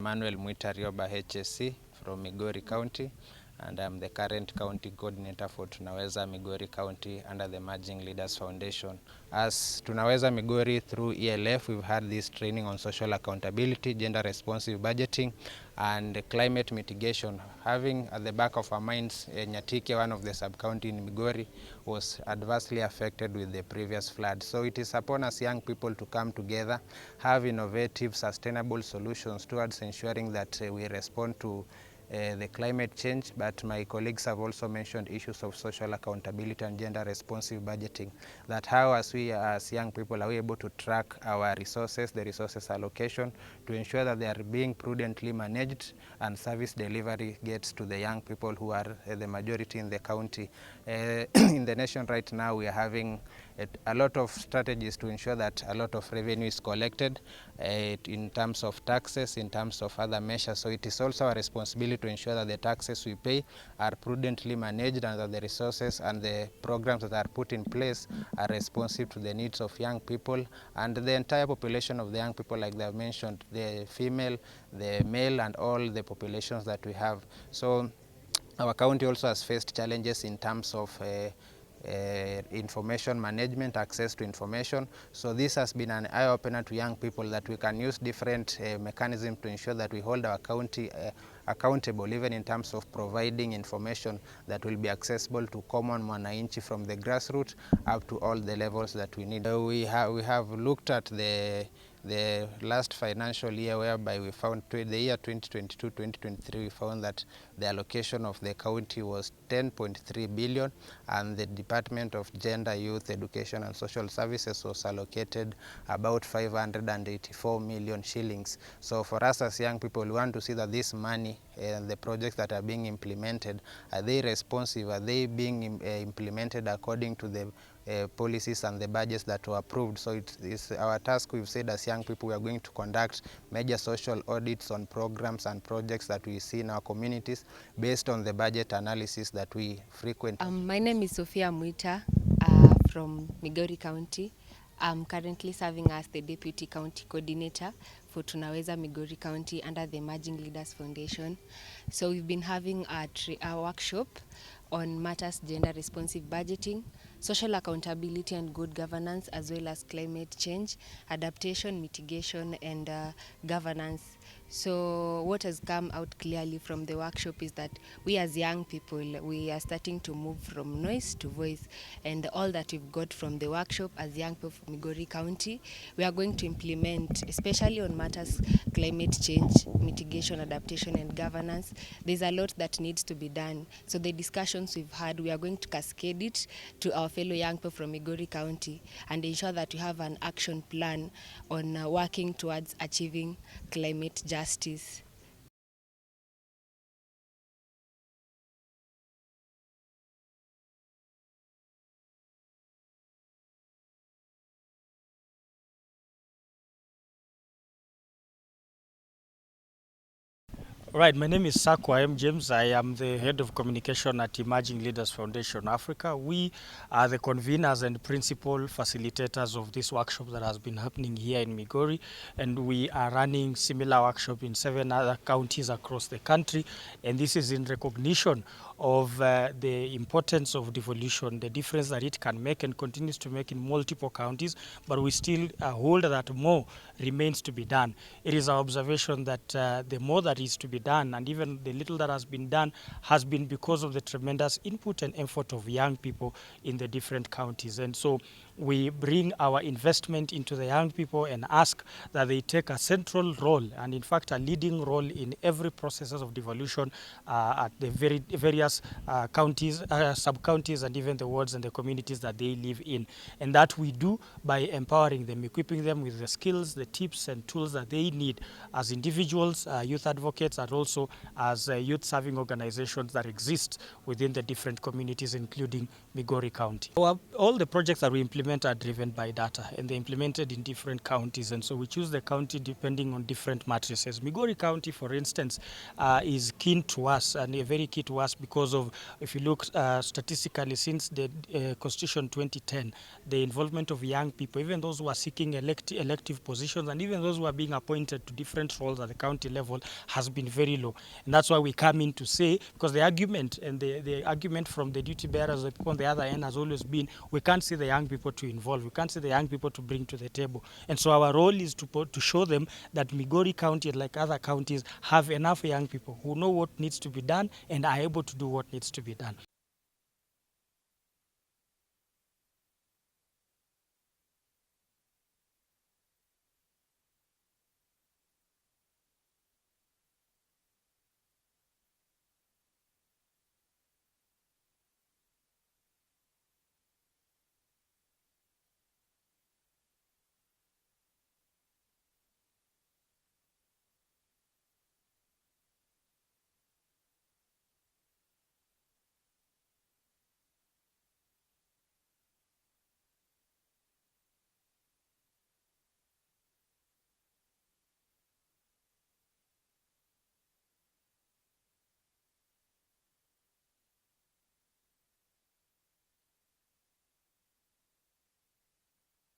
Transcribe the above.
Emmanuel Mwitarioba HSC from Migori County, and I'm the current county coordinator for Tunaweza Migori County under the Emerging Leaders Foundation. As Tunaweza Migori, through ELF, we've had this training on social accountability, gender responsive budgeting, and climate mitigation. Having at the back of our minds, Nyatike, one of the sub-county in Migori, was adversely affected with the previous flood. So it is upon us young people to come together, have innovative, sustainable solutions towards ensuring that we respond to the climate change, but my colleagues have also mentioned issues of social accountability and gender responsive budgeting. That how as we as young people are we able to track our resources, the resources allocation, to ensure that they are being prudently managed and service delivery gets to the young people who are the majority in the county. In the nation right now we are having a lot of strategies to ensure that a lot of revenue is collected in terms of taxes, in terms of other measures. So it is also our responsibility to ensure that the taxes we pay are prudently managed and that the resources and the programs that are put in place are responsive to the needs of young people and the entire population of the young people, like they have mentioned, the female, the male, and all the populations that we have. So our county also has faced challenges in terms of information management, access to information. So this has been an eye-opener to young people that we can use different mechanisms to ensure that we hold our county accountable, even in terms of providing information that will be accessible to common mwananchi from the grassroots up to all the levels that we need. We have looked at the last financial year, whereby we found the year 2022-2023, we found that the allocation of the county was 10.3 billion, and the Department of Gender, Youth, Education and Social Services was allocated about 584 million shillings. So for us as young people, we want to see that this money and the projects that are being implemented, are they responsive? Are they being implemented according to the policies and the budgets that were approved? So it is our task. We've said as young people we are going to conduct major social audits on programs and projects that we see in our communities based on the budget analysis that we frequent. My name is Sophia Mwita from Migori County. I'm currently serving as the Deputy County Coordinator for Tunaweza Migori County under the Emerging Leaders Foundation. So we've been having a workshop on matters gender responsive budgeting, social accountability and good governance, as well as climate change, adaptation, mitigation and governance. So what has come out clearly from the workshop is that we as young people, we are starting to move from noise to voice, and all that we've got from the workshop as young people from Migori County, we are going to implement, especially on matters climate change, mitigation, adaptation and governance. There's a lot that needs to be done. So the discussions we've had, we are going to cascade it to our fellow young people from Migori County and ensure that we have an action plan on working towards achieving climate justice. Right, my name is Sakwa M. James. I am the head of communication at Emerging Leaders Foundation Africa. We are the conveners and principal facilitators of this workshop that has been happening here in Migori, and we are running similar workshop in 7 other counties across the country, and this is in recognition of the importance of devolution, the difference that it can make and continues to make in multiple counties, but we still hold that more remains to be done. It is our observation that the more that is to be done, and even the little that has been done, has been because of the tremendous input and effort of young people in the different counties. And so we bring our investment into the young people and ask that they take a central role, and in fact a leading role in every processes of devolution at the various counties, sub-counties, and even the wards and the communities that they live in. And that we do by empowering them, equipping them with the skills, the tips and tools that they need as individuals, youth advocates, and also as youth serving organizations that exist within the different communities, including Migori County. All the projects that we implement are driven by data, and they're implemented in different counties, and so we choose the county depending on different matrices. Migori County, for instance, is keen to us, and very key to us because of, if you look statistically, since the Constitution 2010, the involvement of young people, even those who are seeking elective positions, and even those who are being appointed to different roles at the county level, has been very low. And that's why we come in to say, because the argument and the argument from the duty bearers, the people on the other end, has always been, we can't see the young people to involve, we can't see the young people to bring to the table. And so our role is to show them that Migori County, like other counties, have enough young people who know what needs to be done and are able to do what needs to be done.